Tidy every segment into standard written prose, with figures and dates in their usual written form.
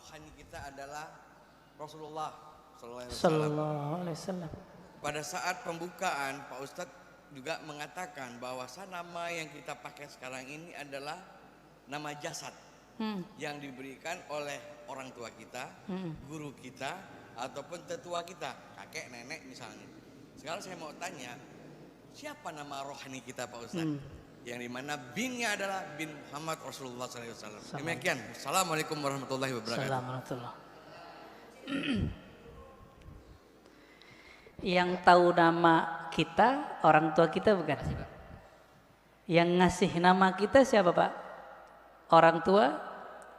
rohani kita adalah Rasulullah Sallallahu Alaihi Wasallam. Pada saat pembukaan Pak Ustadz juga mengatakan bahwa nama yang kita pakai sekarang ini adalah nama jasad yang diberikan oleh orang tua kita, guru kita, ataupun tetua kita, kakek, nenek misalnya. Sekarang saya mau tanya, siapa nama rohani kita Pak Ustadz? Yang dimana binnya adalah bin Muhammad Rasulullah SAW. Demikian. Assalamualaikum warahmatullahi wabarakatuh. Assalamualaikum. Yang tahu nama kita orang tua kita bukan? Yang ngasih nama kita siapa Pak? Orang tua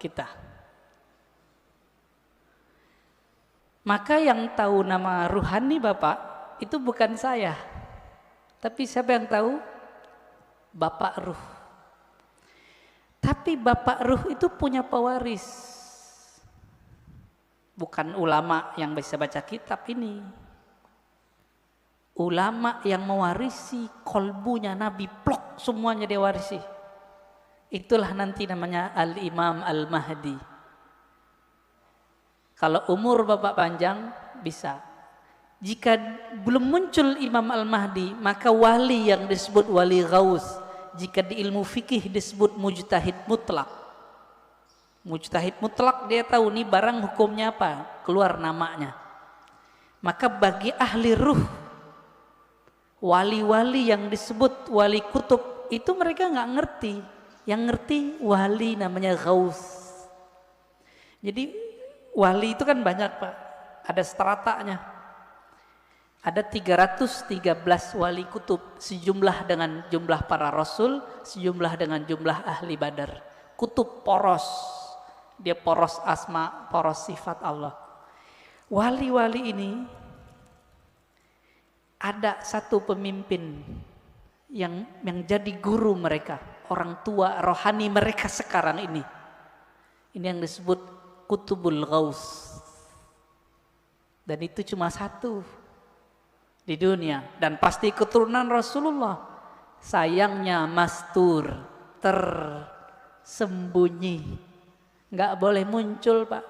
kita. Maka yang tahu nama ruhani Bapak itu bukan saya. Tapi siapa yang tahu? Bapak Ruh. Tapi Bapak Ruh itu punya pewaris. Bukan ulama yang bisa baca kitab ini. Ulama yang mewarisi kolbunya Nabi, plok semuanya dia warisi. Itulah nanti namanya Al-Imam Al-Mahdi. Kalau umur Bapak panjang bisa. Jika belum muncul Imam Al-Mahdi, maka wali yang disebut wali ghaus. Jika di ilmu fikih disebut mujtahid mutlak. Mujtahid mutlak dia tahu nih barang hukumnya apa, keluar namanya. Maka bagi ahli ruh, wali-wali yang disebut wali kutub itu mereka nggak ngerti. Yang ngerti wali namanya ghaus. Jadi wali itu kan banyak Pak, ada stratanya. Ada 313 wali kutub, sejumlah dengan jumlah para rasul, sejumlah dengan jumlah ahli badar. Kutub poros, dia poros asma, poros sifat Allah. Wali-wali ini ada satu pemimpin yang jadi guru mereka, orang tua rohani mereka sekarang ini. Ini yang disebut Kutubul Ghaus. Dan itu cuma satu di dunia dan pasti keturunan Rasulullah. Sayangnya mastur, tersembunyi, nggak boleh muncul Pak.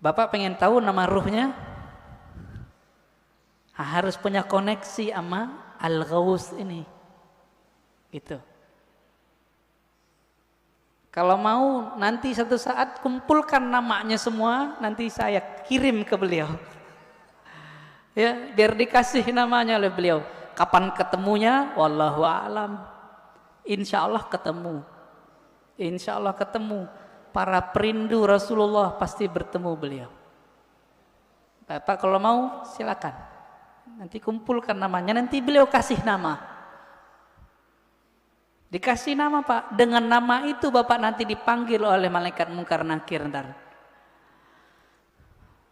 Bapak pengen tahu nama ruhnya? Harus punya koneksi sama Al-Ghaus ini. Gitu. Kalau mau nanti satu saat kumpulkan namanya semua, nanti saya kirim ke beliau. Ya, biar dikasih namanya oleh beliau. Kapan ketemunya? Wallahu a'lam. Insya Allah ketemu. Insya Allah ketemu. Para perindu Rasulullah pasti bertemu beliau. Bapak kalau mau silakan. Nanti kumpulkan namanya, nanti beliau kasih nama. Dikasih nama Pak, dengan nama itu Bapak nanti dipanggil oleh malaikat mungkar nakir ntar.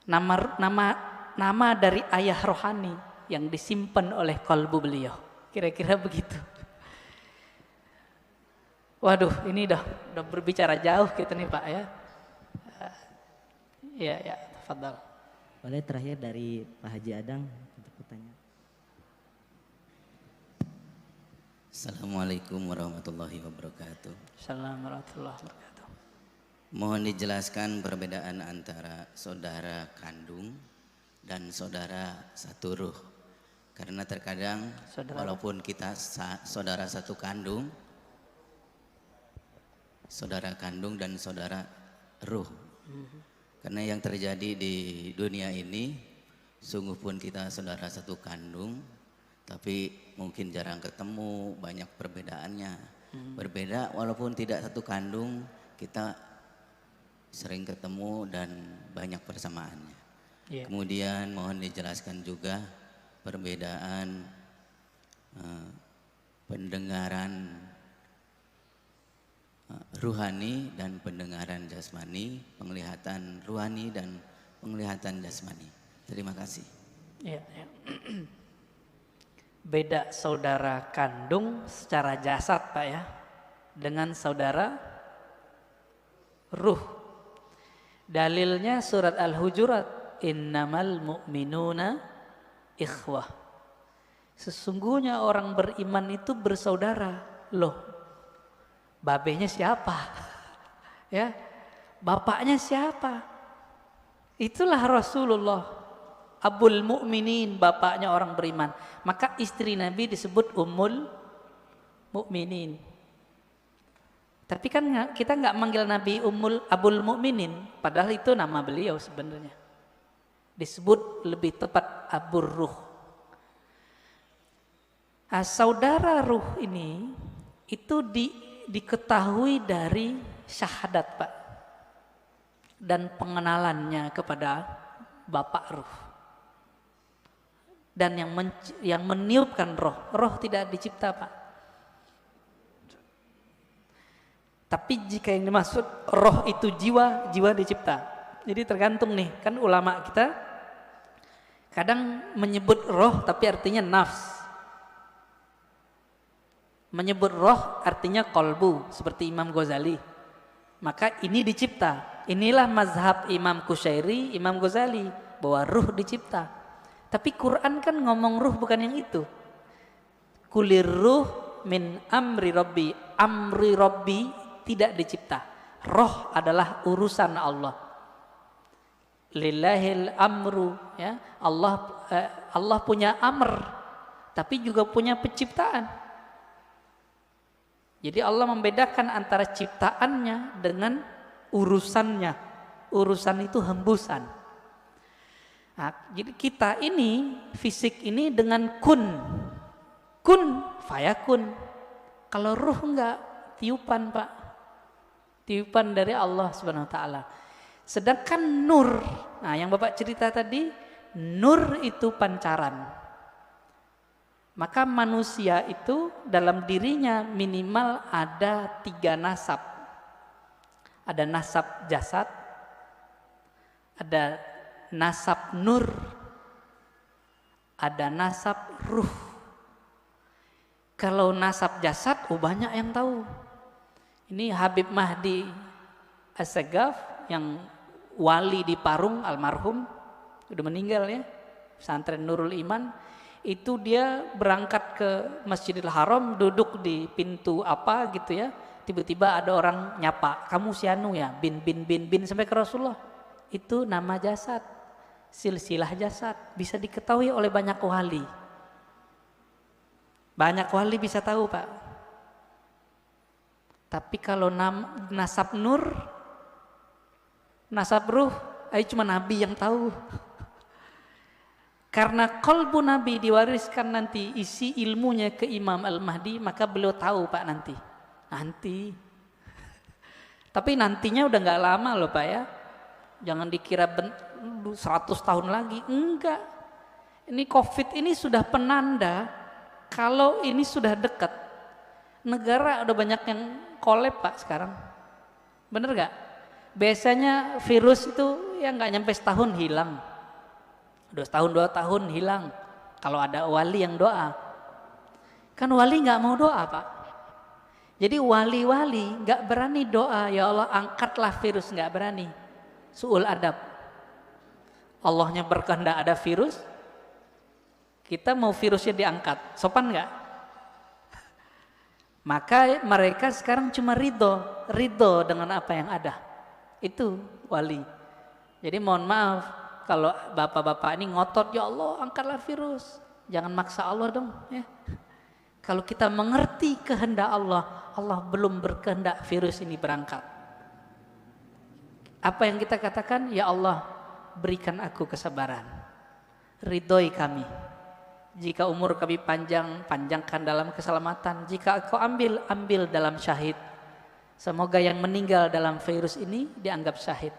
Nama dari ayah rohani yang disimpan oleh kalbu beliau. Kira-kira begitu. Waduh, ini udah berbicara jauh kita nih Pak ya. Ya, tafadhal. Boleh terakhir dari Pak Haji Adang untuk pertanyaan. Assalamualaikum warahmatullahi wabarakatuh. Assalamualaikum warahmatullahi wabarakatuh. Mohon dijelaskan perbedaan antara saudara kandung dan saudara satu ruh. Karena terkadang walaupun kita saudara satu kandung, saudara kandung dan saudara ruh. Karena yang terjadi di dunia ini, sungguh pun kita saudara satu kandung, tapi mungkin jarang ketemu, banyak perbedaannya. Berbeda walaupun tidak satu kandung, kita sering ketemu dan banyak persamaannya. Kemudian mohon dijelaskan juga perbedaan pendengaran ruhani dan pendengaran jasmani, penglihatan ruhani dan penglihatan jasmani. Terima kasih. Ya. Beda saudara kandung secara jasad Pak ya, dengan saudara ruh. Dalilnya surat Al-Hujurat, innamal mu'minuna ikhwah. Sesungguhnya orang beriman itu bersaudara. Loh, babenya siapa? Ya, bapaknya siapa? Itulah Rasulullah, Abul Mukminin, bapaknya orang beriman. Maka istri Nabi disebut Ummul Mukminin. Tapi kan kita nggak manggil Nabi Abul Mukminin, padahal itu nama beliau sebenarnya. Disebut lebih tepat Abur Ruh. Saudara ruh ini itu diketahui dari syahadat, Pak, dan pengenalannya kepada Bapak Ruh. Dan yang meniupkan roh tidak dicipta, Pak. Tapi jika yang dimaksud roh itu jiwa dicipta. Jadi tergantung nih, kan ulama kita kadang menyebut roh tapi artinya nafs. Menyebut roh artinya kolbu, seperti Imam Ghazali. Maka ini dicipta. Inilah mazhab Imam Qushairi, Imam Ghazali, bahwa ruh dicipta. Tapi Quran kan ngomong ruh bukan yang itu. Kulir ruh min amri rabbi. Amri rabbi tidak dicipta. Roh adalah urusan Allah. Lillahil amru, ya. Allah punya amr, tapi juga punya penciptaan. Jadi Allah membedakan antara ciptaannya dengan urusannya. Urusan itu hembusan. Nah, jadi kita ini, fisik ini dengan kun fayakun. Kalau ruh enggak, tiupan, Pak. Tiupan dari Allah Subhanahu wa taala. Sedangkan nur, nah yang Bapak cerita tadi, nur itu pancaran. Maka manusia itu dalam dirinya minimal ada 3 nasab. Ada nasab jasad, ada nasab nur, ada nasab ruh. Kalau nasab jasad, banyak yang tahu. Ini Habib Mahdi As-Sagaf yang wali di Parung, almarhum, udah meninggal ya, pesantren Nurul Iman. Itu dia berangkat ke Masjidil Haram, duduk di pintu apa gitu ya, tiba-tiba ada orang nyapa, kamu si anu ya, bin sampai ke Rasulullah. Itu nama jasad, silsilah jasad, bisa diketahui oleh banyak wali. Banyak wali bisa tahu, Pak. Tapi kalau nasab nur, nasab ruh, cuma Nabi yang tahu. Karena kolbu Nabi diwariskan nanti isi ilmunya ke Imam Al-Mahdi, maka beliau tahu, Pak, nanti. Tapi nantinya udah nggak lama loh, Pak, ya. Jangan dikira 100 tahun lagi, enggak. Ini COVID ini sudah penanda kalau ini sudah dekat. Negara udah banyak yang kolab, Pak, sekarang. Bener gak? Biasanya virus itu ya nggak nyampe setahun hilang. Udah setahun 2 tahun hilang. Kalau ada wali yang doa. Kan wali nggak mau doa, Pak. Jadi wali-wali nggak berani doa, ya Allah angkatlah virus, nggak berani. Su'ul adab. Allahnya berkehendak ada virus, kita mau virusnya diangkat, sopan nggak? Maka mereka sekarang cuma ridho dengan apa yang ada. Itu wali. Jadi mohon maaf kalau bapak-bapak ini ngotot, ya Allah angkatlah virus. Jangan maksa Allah dong, ya. Kalau kita mengerti kehendak Allah, Allah belum berkehendak virus ini berangkat. Apa yang kita katakan? Ya Allah, berikan aku kesabaran. Ridhoi kami. Jika umur kami panjang, panjangkan dalam keselamatan. Jika Engkau ambil dalam syahid. Semoga yang meninggal dalam virus ini dianggap syahid.